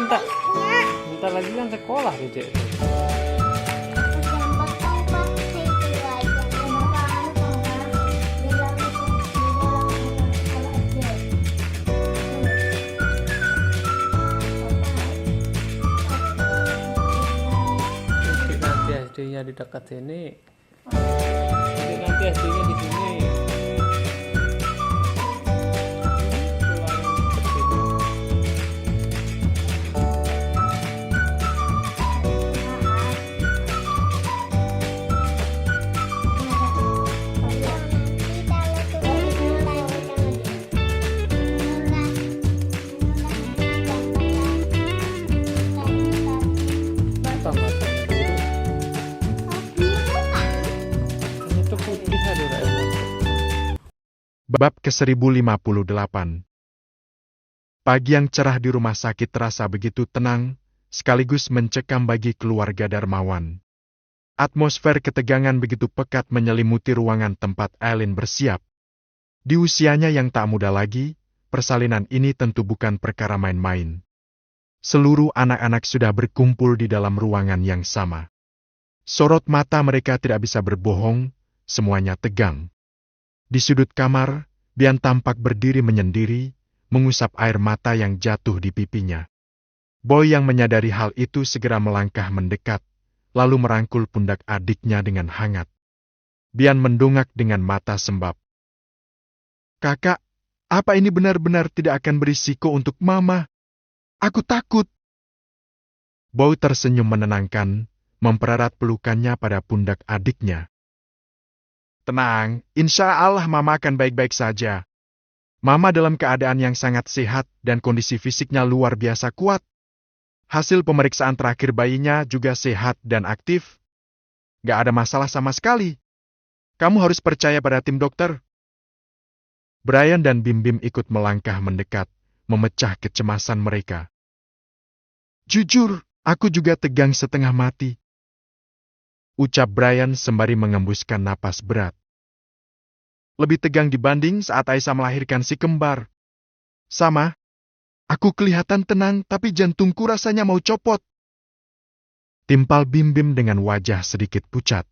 tak? Bentar lagi kan sekolah tuh, Cek. Nanti SD-nya di dekat sini. Nanti SD-nya di sini. Itu putih ada Doraemon. Bab ke-1058. Pagi yang cerah di rumah sakit terasa begitu tenang, sekaligus mencekam bagi keluarga Darmawan. Atmosfer ketegangan begitu pekat menyelimuti ruangan tempat Aileen bersiap. Di usianya yang tak muda lagi, persalinan ini tentu bukan perkara main-main. Seluruh anak-anak sudah berkumpul di dalam ruangan yang sama. Sorot mata mereka tidak bisa berbohong, semuanya tegang. Di sudut kamar, Bian tampak berdiri menyendiri, mengusap air mata yang jatuh di pipinya. Boy yang menyadari hal itu segera melangkah mendekat, lalu merangkul pundak adiknya dengan hangat. Bian mendongak dengan mata sembab. "Kakak, apa ini benar-benar tidak akan berisiko untuk Mama? Aku takut." Boy tersenyum menenangkan, mempererat pelukannya pada pundak adiknya. "Tenang, insya Allah Mama akan baik-baik saja. Mama dalam keadaan yang sangat sehat dan kondisi fisiknya luar biasa kuat. Hasil pemeriksaan terakhir bayinya juga sehat dan aktif. Gak ada masalah sama sekali. Kamu harus percaya pada tim dokter." Brian dan Bim Bim ikut melangkah mendekat, memecah kecemasan mereka. "Jujur, aku juga tegang setengah mati," ucap Brian sembari mengembuskan napas berat. "Lebih tegang dibanding saat Aisyah melahirkan si kembar. Sama, aku kelihatan tenang tapi jantungku rasanya mau copot," timpal Bim Bim dengan wajah sedikit pucat.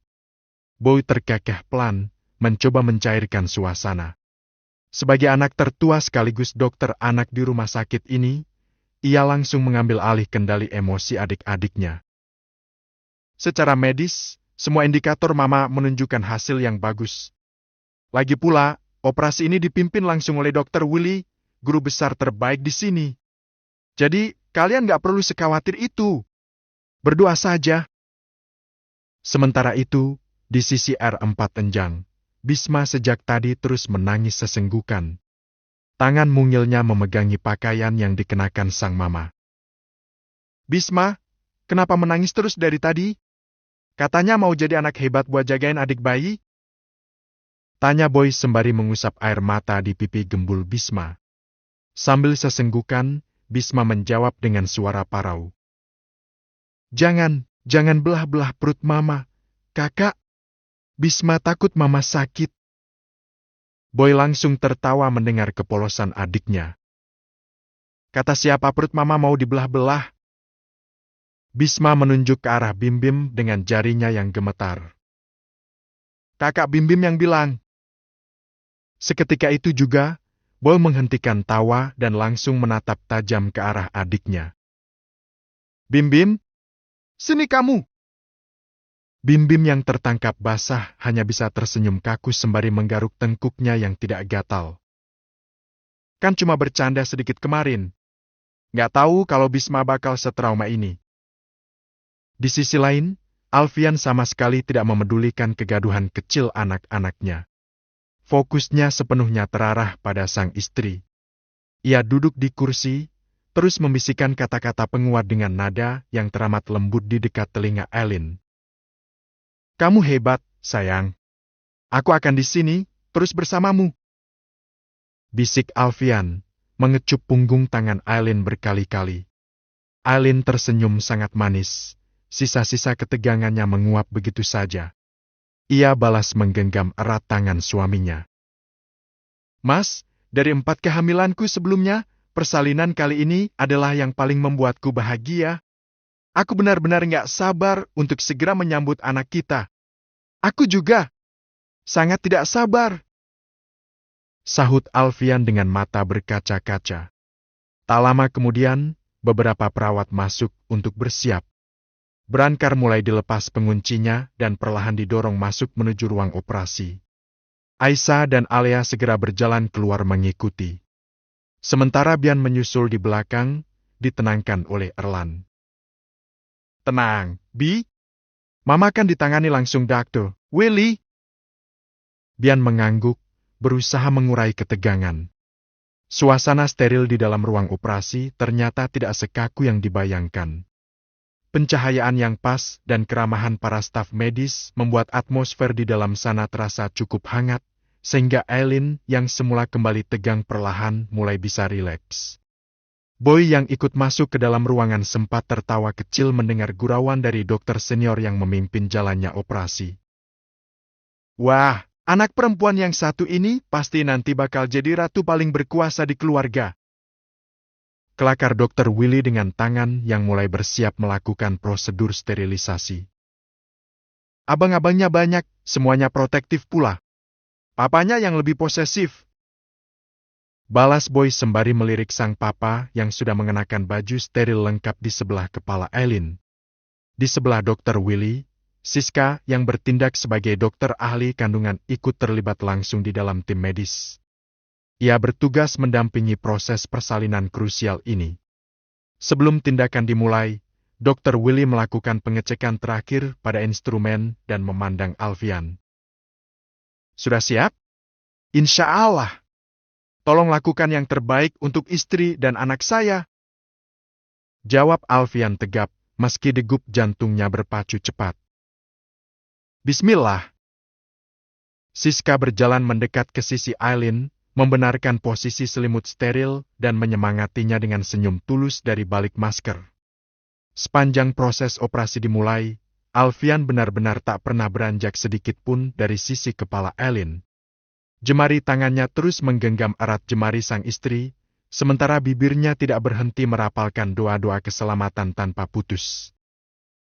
Boy terkekeh pelan, mencoba mencairkan suasana. Sebagai anak tertua sekaligus dokter anak di rumah sakit ini, ia langsung mengambil alih kendali emosi adik-adiknya. "Secara medis, semua indikator Mama menunjukkan hasil yang bagus. Lagi pula, operasi ini dipimpin langsung oleh Dr. Willy, guru besar terbaik di sini. Jadi, kalian gak perlu sekhawatir itu. Berdoa saja." Sementara itu, di sisi R4 Enjang, Bisma sejak tadi terus menangis sesenggukan. Tangan mungilnya memegangi pakaian yang dikenakan sang mama. "Bisma, kenapa menangis terus dari tadi? Katanya mau jadi anak hebat buat jagain adik bayi?" tanya Boy sembari mengusap air mata di pipi gembul Bisma. Sambil sesenggukan, Bisma menjawab dengan suara parau. Jangan belah-belah perut Mama, Kakak. Bisma takut Mama sakit." Boy langsung tertawa mendengar kepolosan adiknya. "Kata siapa perut Mama mau dibelah-belah?" Bisma menunjuk ke arah Bim Bim dengan jarinya yang gemetar. "Kakak Bim Bim yang bilang." Seketika itu juga, Boy menghentikan tawa dan langsung menatap tajam ke arah adiknya. "Bim Bim, sini kamu." Bim Bim yang tertangkap basah hanya bisa tersenyum kaku sembari menggaruk tengkuknya yang tidak gatal. "Kan cuma bercanda sedikit kemarin. Nggak tahu kalau Bisma bakal setrauma ini." Di sisi lain, Alfian sama sekali tidak memedulikan kegaduhan kecil anak-anaknya. Fokusnya sepenuhnya terarah pada sang istri. Ia duduk di kursi, terus membisikkan kata-kata penguat dengan nada yang teramat lembut di dekat telinga Aileen. "Kamu hebat, sayang. Aku akan di sini, terus bersamamu," bisik Alfian, mengecup punggung tangan Aileen berkali-kali. Aileen tersenyum sangat manis, sisa-sisa ketegangannya menguap begitu saja. Ia balas menggenggam erat tangan suaminya. "Mas, dari 4 kehamilanku sebelumnya, persalinan kali ini adalah yang paling membuatku bahagia. Aku benar-benar nggak sabar untuk segera menyambut anak kita. Aku juga. Sangat tidak sabar. Sahut Alfian dengan mata berkaca-kaca. Tak lama kemudian, beberapa perawat masuk untuk bersiap. Brankar mulai dilepas penguncinya dan perlahan didorong masuk menuju ruang operasi. Aisyah dan Alia segera berjalan keluar mengikuti. Sementara Bian menyusul di belakang, ditenangkan oleh Erlan. Tenang, Bi. Mama kan ditangani langsung Dr. Willy. Bian mengangguk, berusaha mengurai ketegangan. Suasana steril di dalam ruang operasi ternyata tidak sekaku yang dibayangkan. Pencahayaan yang pas dan keramahan para staf medis membuat atmosfer di dalam sana terasa cukup hangat, sehingga Eileen yang semula kembali tegang perlahan mulai bisa rileks. Boy yang ikut masuk ke dalam ruangan sempat tertawa kecil mendengar gurauan dari dokter senior yang memimpin jalannya operasi. Wah, anak perempuan yang satu ini pasti nanti bakal jadi ratu paling berkuasa di keluarga. Kelakar dokter Willy dengan tangan yang mulai bersiap melakukan prosedur sterilisasi. Abang-abangnya banyak, semuanya protektif pula. Papanya yang lebih posesif. Balas Boy sembari melirik sang papa yang sudah mengenakan baju steril lengkap di sebelah kepala Eileen. Di sebelah dokter Willy, Siska yang bertindak sebagai dokter ahli kandungan ikut terlibat langsung di dalam tim medis. Ia bertugas mendampingi proses persalinan krusial ini. Sebelum tindakan dimulai, dokter Willy melakukan pengecekan terakhir pada instrumen dan memandang Alfian. Sudah siap? Insya Allah. Tolong lakukan yang terbaik untuk istri dan anak saya. Jawab Alfian tegap, meski degup jantungnya berpacu cepat. Bismillah. Siska berjalan mendekat ke sisi Eileen, membenarkan posisi selimut steril dan menyemangatinya dengan senyum tulus dari balik masker. Sepanjang proses operasi dimulai, Alfian benar-benar tak pernah beranjak sedikit pun dari sisi kepala Eileen. Jemari tangannya terus menggenggam erat jemari sang istri, sementara bibirnya tidak berhenti merapalkan doa-doa keselamatan tanpa putus.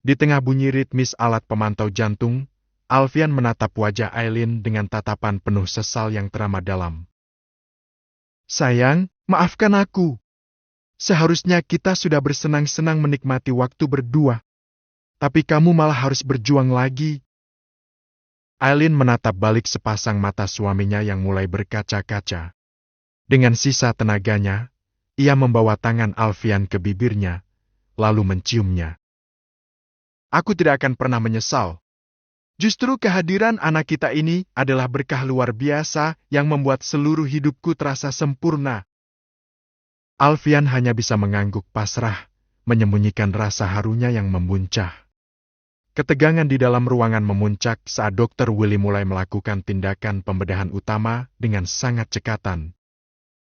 Di tengah bunyi ritmis alat pemantau jantung, Alfian menatap wajah Eileen dengan tatapan penuh sesal yang teramat dalam. Sayang, maafkan aku. Seharusnya kita sudah bersenang-senang menikmati waktu berdua. Tapi kamu malah harus berjuang lagi. Eileen menatap balik sepasang mata suaminya yang mulai berkaca-kaca. Dengan sisa tenaganya, ia membawa tangan Alfian ke bibirnya, lalu menciumnya. Aku tidak akan pernah menyesal. Justru kehadiran anak kita ini adalah berkah luar biasa yang membuat seluruh hidupku terasa sempurna. Alfian hanya bisa mengangguk pasrah, menyembunyikan rasa harunya yang membuncah. Ketegangan di dalam ruangan memuncak saat dokter Willy mulai melakukan tindakan pembedahan utama dengan sangat cekatan.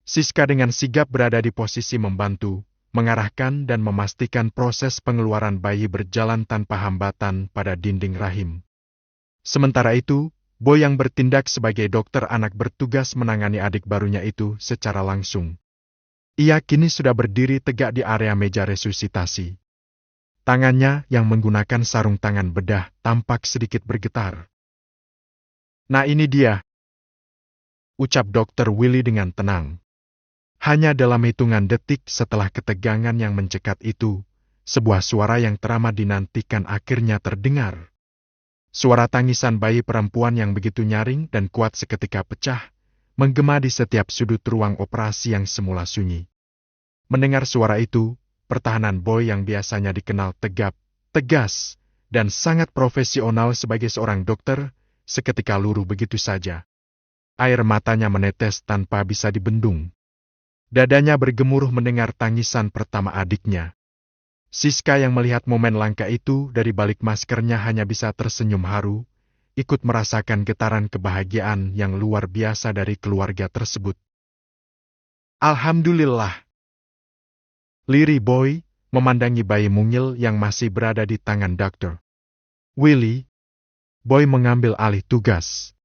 Siska dengan sigap berada di posisi membantu, mengarahkan dan memastikan proses pengeluaran bayi berjalan tanpa hambatan pada dinding rahim. Sementara itu, Boy yang bertindak sebagai dokter anak bertugas menangani adik barunya itu secara langsung. Ia kini sudah berdiri tegak di area meja resusitasi. Tangannya yang menggunakan sarung tangan bedah tampak sedikit bergetar. Nah ini dia, ucap dokter Willy dengan tenang. Hanya dalam hitungan detik setelah ketegangan yang mencekat itu, sebuah suara yang teramat dinantikan akhirnya terdengar. Suara tangisan bayi perempuan yang begitu nyaring dan kuat seketika pecah, menggema di setiap sudut ruang operasi yang semula sunyi. Mendengar suara itu, pertahanan Boy yang biasanya dikenal tegap, tegas, dan sangat profesional sebagai seorang dokter, seketika luruh begitu saja. Air matanya menetes tanpa bisa dibendung. Dadanya bergemuruh mendengar tangisan pertama adiknya. Siska yang melihat momen langka itu dari balik maskernya hanya bisa tersenyum haru, ikut merasakan getaran kebahagiaan yang luar biasa dari keluarga tersebut. Alhamdulillah. Lirih Boy memandangi bayi mungil yang masih berada di tangan Dr. Willy. Boy mengambil alih tugas.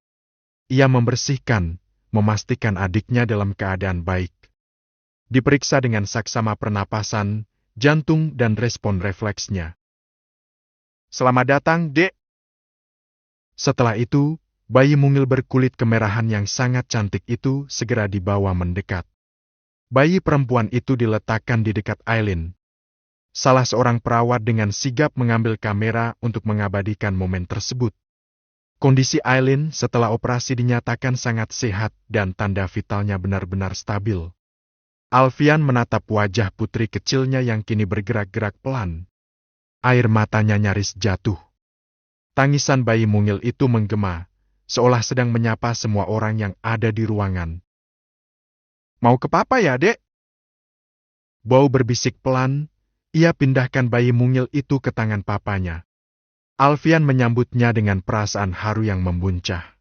Ia membersihkan, memastikan adiknya dalam keadaan baik. Diperiksa dengan saksama pernapasan, jantung dan respon refleksnya. Selamat datang, Dek. Setelah itu, bayi mungil berkulit kemerahan yang sangat cantik itu segera dibawa mendekat. Bayi perempuan itu diletakkan di dekat Aileen. Salah seorang perawat dengan sigap mengambil kamera untuk mengabadikan momen tersebut. Kondisi Aileen setelah operasi dinyatakan sangat sehat dan tanda vitalnya benar-benar stabil. Alfian menatap wajah putri kecilnya yang kini bergerak-gerak pelan. Air matanya nyaris jatuh. Tangisan bayi mungil itu menggema, seolah sedang menyapa semua orang yang ada di ruangan. Mau ke papa ya, Dek? Bow berbisik pelan, ia pindahkan bayi mungil itu ke tangan papanya. Alfian menyambutnya dengan perasaan haru yang membuncah.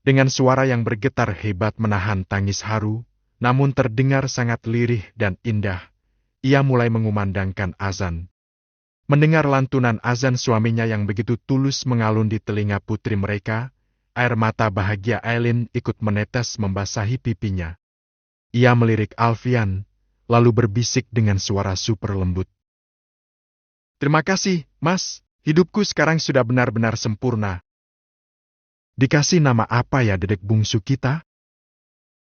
Dengan suara yang bergetar hebat menahan tangis haru, namun terdengar sangat lirih dan indah, ia mulai mengumandangkan azan. Mendengar lantunan azan suaminya yang begitu tulus mengalun di telinga putri mereka, air mata bahagia Aileen ikut menetes membasahi pipinya. Ia melirik Alfian, lalu berbisik dengan suara super lembut. Terima kasih, Mas, hidupku sekarang sudah benar-benar sempurna. Dikasih nama apa ya dedek bungsu kita?